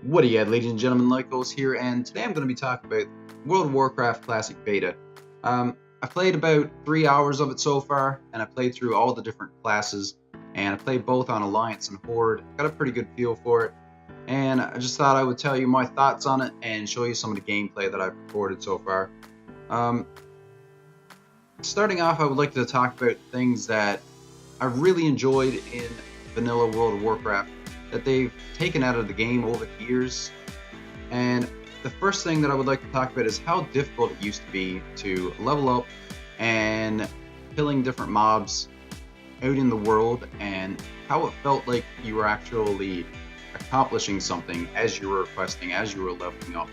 What do you have, ladies and gentlemen, Lycos here, and today I'm going to be talking about World of Warcraft Classic Beta. I played about 3 hours of it so far, and I played through all the different classes, and I played both on Alliance and Horde. Got a pretty good feel for it, and I just thought I would tell you my thoughts on it and show you some of the gameplay that I've recorded so far. Starting off, I would like to talk about things that I really enjoyed in vanilla World of Warcraft that they've taken out of the game over the years. And the first thing that I would like to talk about is how difficult it used to be to level up and killing different mobs out in the world, and how it felt like you were actually accomplishing something as you were questing, as you were leveling up.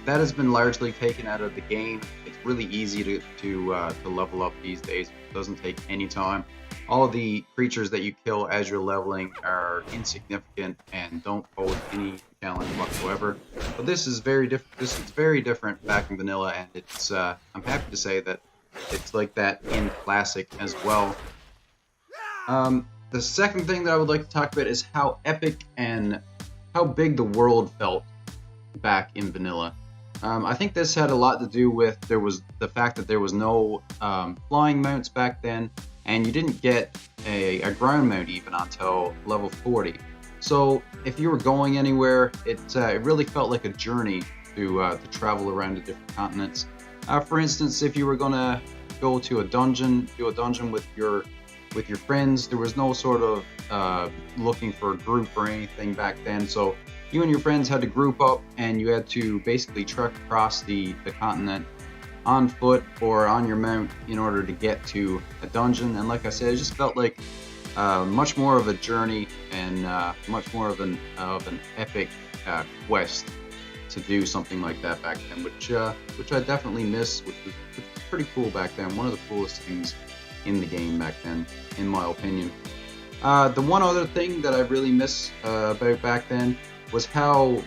That has been largely taken out of the game. It's really easy to level up these days. It doesn't take any time. All of the creatures that you kill as you're leveling are insignificant and don't pose any challenge whatsoever. But this is very different. This is very different back in vanilla, and it's I'm happy to say that it's like that in classic as well. The second thing that I would like to talk about is how epic and how big the world felt back in vanilla. I think this had a lot to do with the fact that there was no flying mounts back then, and you didn't get a ground mount even until level 40. So if you were going anywhere, it really felt like a journey to travel around the different continents. For instance, if you were gonna go to a dungeon, do a dungeon with your friends, there was no sort of looking for a group or anything back then. So you and your friends had to group up, and you had to basically trek across the continent on foot or on your mount in order to get to a dungeon. And like I said, it just felt like much more of a journey and much more of an epic quest to do something like that back then, which I definitely miss, which was pretty cool back then. One of the coolest things in the game back then, in my opinion. The one other thing that I really miss about back then was how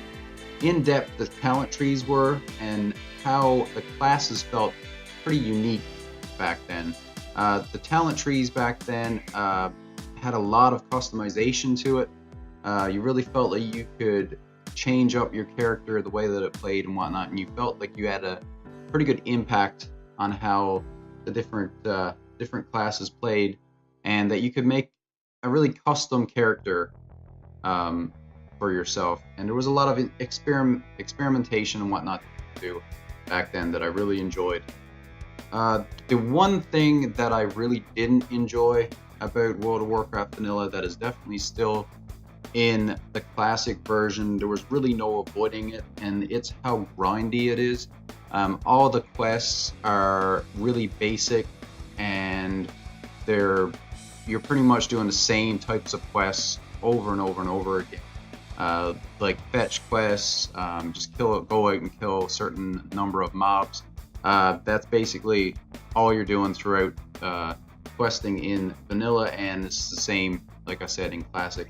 in-depth the talent trees were, and how the classes felt pretty unique back then. The talent trees back then had a lot of customization to it. You really felt like you could change up your character, the way that it played and whatnot, and you felt like you had a pretty good impact on how the different classes played, and that you could make a really custom character for yourself. And there was a lot of experimentation and whatnot to do back then that I really enjoyed. The one thing that I really didn't enjoy about World of Warcraft Vanilla that is definitely still in the classic version, there was really no avoiding it, and it's how grindy it is. All the quests are really basic, and you're pretty much doing the same types of quests over and over and over again. Like fetch quests, just go out and kill a certain number of mobs. That's basically all you're doing throughout questing in vanilla, and it's the same, like I said, in classic.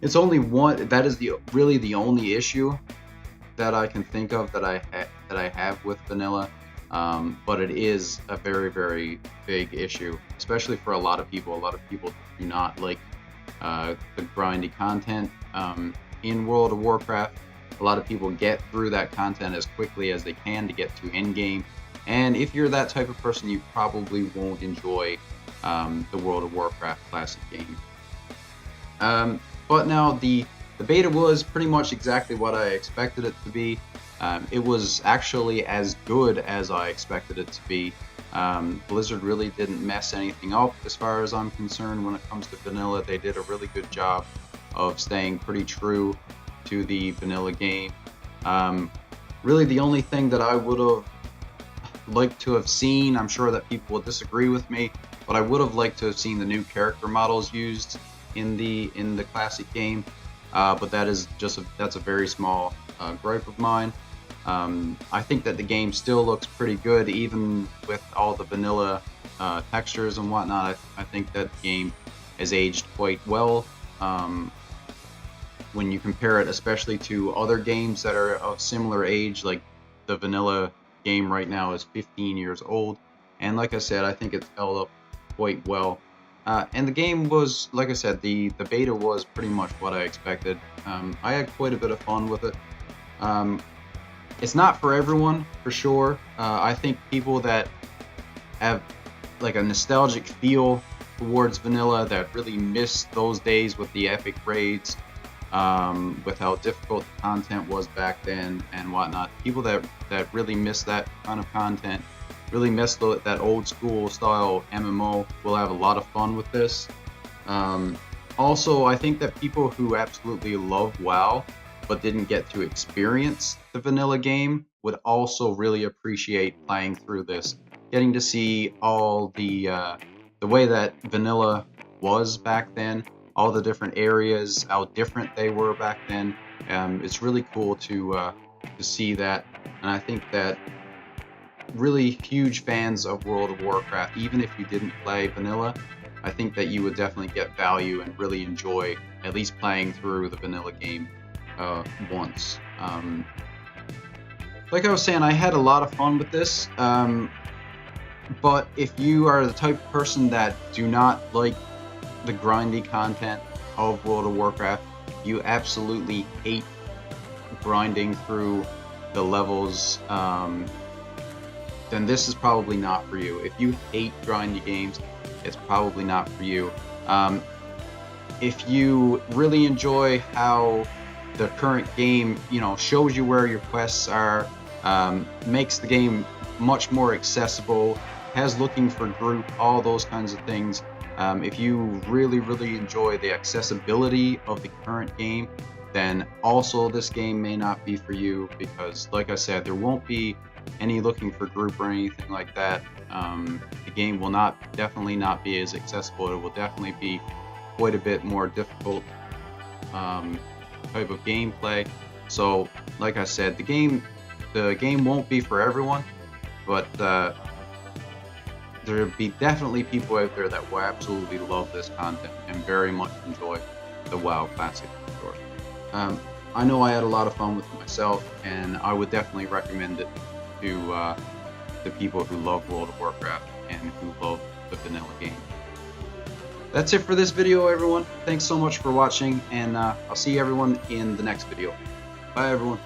It's only one that is really the only issue that I can think of that I have with vanilla, but it is a very, very big issue, especially for a lot of people. A lot of people do not like the grindy content in World of Warcraft. A lot of people get through that content as quickly as they can to get to endgame, and if you're that type of person, you probably won't enjoy the World of Warcraft Classic game. But now the beta was pretty much exactly what I expected it to be. It was actually as good as I expected it to be. Blizzard really didn't mess anything up as far as I'm concerned when it comes to vanilla. They did a really good job of staying pretty true to the vanilla game. Really the only thing that I would have liked to have seen, I'm sure that people would disagree with me, but I would have liked to have seen the new character models used in the classic game. But that's a very small gripe of mine. I think that the game still looks pretty good, even with all the vanilla textures and whatnot. I think that the game has aged quite well when you compare it, especially to other games that are of similar age. Like the vanilla game right now is 15 years old, and like I said, I think it's held up quite well. And the game was, like I said, the beta was pretty much what I expected. I had quite a bit of fun with it. It's not for everyone, for sure. I think people that have like a nostalgic feel towards vanilla, that really miss those days with the epic raids, with how difficult the content was back then and whatnot. People that really miss that kind of content, really miss that old school style MMO, will have a lot of fun with this. Also, I think that people who absolutely love WoW but didn't get to experience the vanilla game would also really appreciate playing through this, getting to see all the way that vanilla was back then, all the different areas, how different they were back then. It's really cool to see that, and I think that really huge fans of World of Warcraft, even if you didn't play vanilla, I think that you would definitely get value and really enjoy at least playing through the vanilla game once. Like I was saying, I had a lot of fun with this, but if you are the type of person that do not like the grindy content of World of Warcraft, you absolutely hate grinding through the levels, then this is probably not for you. If you hate grindy games, it's probably not for you. If you really enjoy how the current game, shows you where your quests are, makes the game much more accessible, has looking for group, all those kinds of things. If you really, really enjoy the accessibility of the current game, then also this game may not be for you, because like I said, there won't be any looking for group or anything like that. The game will definitely not be as accessible. It will definitely be quite a bit more difficult type of gameplay. So like I said, the game won't be for everyone, but there'll be definitely people out there that will absolutely love this content and very much enjoy the WoW Classic for sure. I know I had a lot of fun with it myself, and I would definitely recommend it to people who love World of Warcraft and who love the vanilla game. That's it for this video, everyone. Thanks so much for watching, and I'll see everyone in the next video. Bye, everyone.